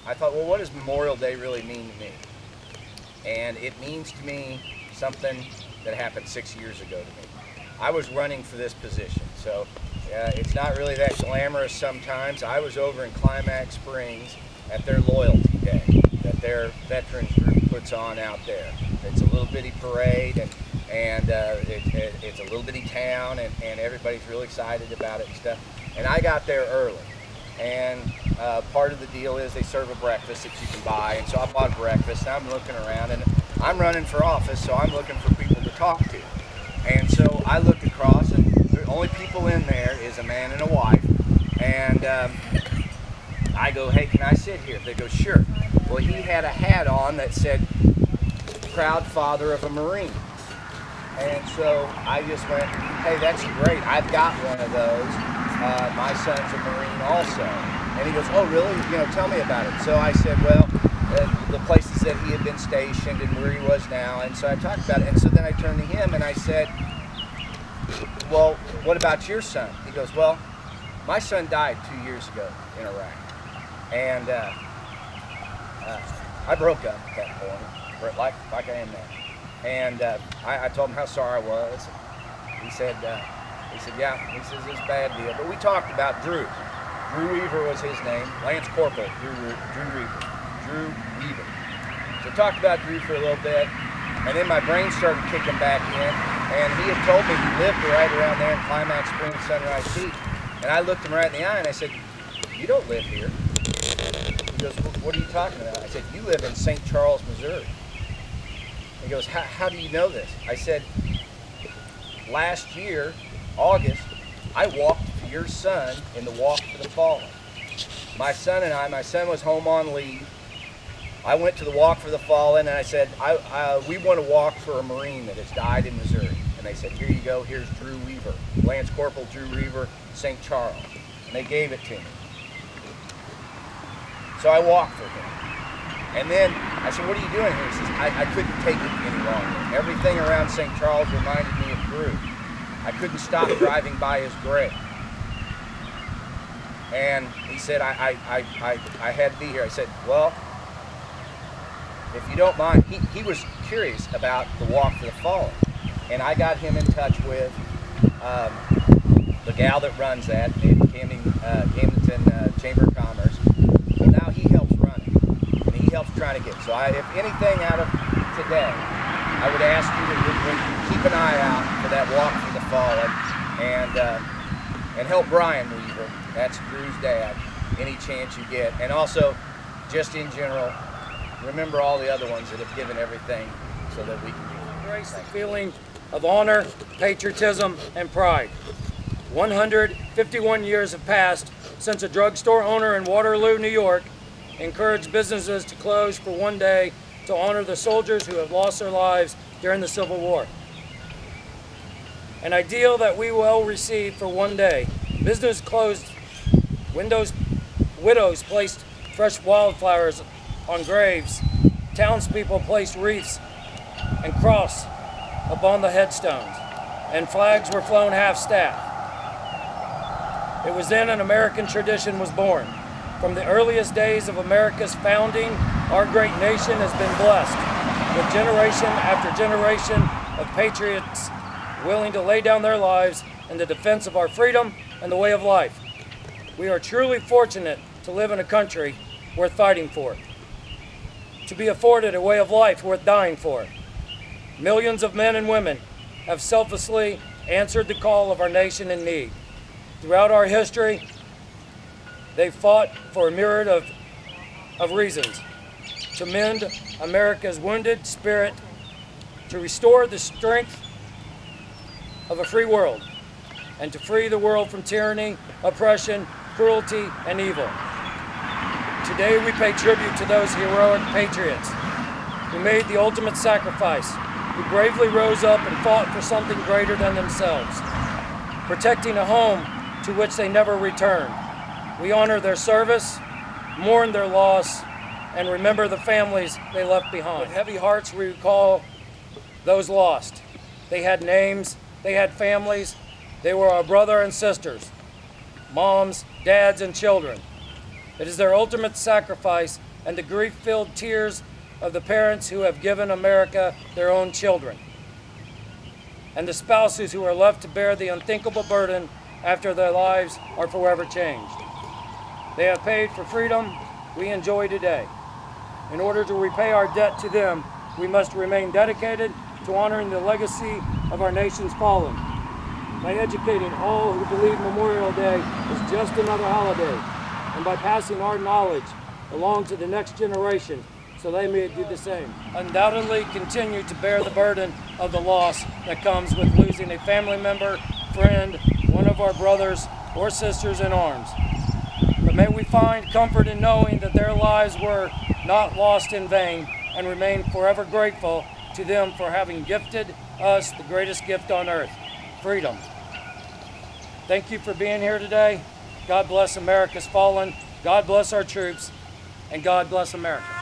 I thought, well, what does Memorial Day really mean to me? And it means to me something that happened 6 years ago to me. I was running for this position, so it's not really that glamorous sometimes. I was over in Climax Springs at their Loyalty Day that their veterans group puts on out there. It's a little bitty parade, and it's a little bitty town, and everybody's really excited about it and stuff. And I got there early, and part of the deal is they serve a breakfast that you can buy, and so I bought breakfast, and I'm looking around, and I'm running for office, so I'm looking for people to talk to. And so I look across, and the only people in there is a man and a wife, and I go, hey, can I sit here? They go, sure. Well, he had a hat on that said, proud father of a Marine. And so I just went, hey, that's great. I've got one of those. My son's a Marine also. And he goes, oh, really? You know, tell me about it. So I said, well, the places that he had been stationed and where he was now. And so I talked about it. And so then I turned to him and I said, well, what about your son? He goes, well, my son died 2 years ago in Iraq. And I broke up at that point, like I am now. And I told him how sorry I was. He said, yeah. He says, it's a bad deal. But we talked about Drew. Drew Weaver was his name. Lance Corporal Drew Weaver. Drew Weaver. So talked about Drew for a little bit. And then my brain started kicking back in. And he had told me he lived right around there in Climax Springs, Sunrise Beach. And I looked him right in the eye and I said, you don't live here. He goes, well, what are you talking about? I said, you live in St. Charles, Missouri. He goes, how do you know this? I said, last year, August, I walked for your son in the Walk for the Fallen. My son was home on leave. I went to the Walk for the Fallen and I said, we want to walk for a Marine that has died in Missouri. And they said, here you go, here's Drew Weaver, Lance Corporal Drew Weaver, St. Charles. And they gave it to me. So I walked for him. And then I said, what are you doing here? He says, I couldn't take it any longer. Everything around St. Charles reminded me of Drew. I couldn't stop driving by his grave. And he said, I had to be here. I said, well, if you don't mind, he was curious about the Walk for the Fallen. And I got him in touch with the gal that runs that, Camden Chamber of Commerce. Well, now he helps run it. And he helps try to get it. So if anything out of today, I would ask you to keep an eye out for that Walk for the Fallen and help Brian Weaver. That's Drew's dad, any chance you get. And also, just in general, remember all the other ones that have given everything so that we can embrace the feeling of honor, patriotism, and pride. 151 years have passed since a drugstore owner in Waterloo, New York, encouraged businesses to close for one day to honor the soldiers who have lost their lives during the Civil War. An ideal that we well received for one day. Business closed, widows placed fresh wildflowers on graves, townspeople placed wreaths and cross upon the headstones, and flags were flown half-staff. It was then an American tradition was born. From the earliest days of America's founding, our great nation has been blessed with generation after generation of patriots willing to lay down their lives in the defense of our freedom and the way of life. We are truly fortunate to live in a country worth fighting for, to be afforded a way of life worth dying for. Millions of men and women have selflessly answered the call of our nation in need. Throughout our history, they fought for a myriad of reasons: to mend America's wounded spirit, to restore the strength of a free world, and to free the world from tyranny, oppression, cruelty, and evil. Today we pay tribute to those heroic patriots who made the ultimate sacrifice, who bravely rose up and fought for something greater than themselves, protecting a home to which they never returned. We honor their service, mourn their loss, and remember the families they left behind. With heavy hearts, we recall those lost. They had names, they had families, they were our brothers and sisters, moms, dads, and children. It is their ultimate sacrifice and the grief-filled tears of the parents who have given America their own children, and the spouses who are left to bear the unthinkable burden after their lives are forever changed. They have paid for freedom we enjoy today. In order to repay our debt to them, we must remain dedicated to honoring the legacy of our nation's fallen, by educating all who believe Memorial Day is just another holiday, and by passing our knowledge along to the next generation so they may do the same. Undoubtedly continue to bear the burden of the loss that comes with losing a family member, friend, one of our brothers or sisters in arms. But may we find comfort in knowing that their lives were not lost in vain, and remain forever grateful to them for having gifted us the greatest gift on earth, freedom. Thank you for being here today. God bless America's fallen. God bless our troops. And God bless America.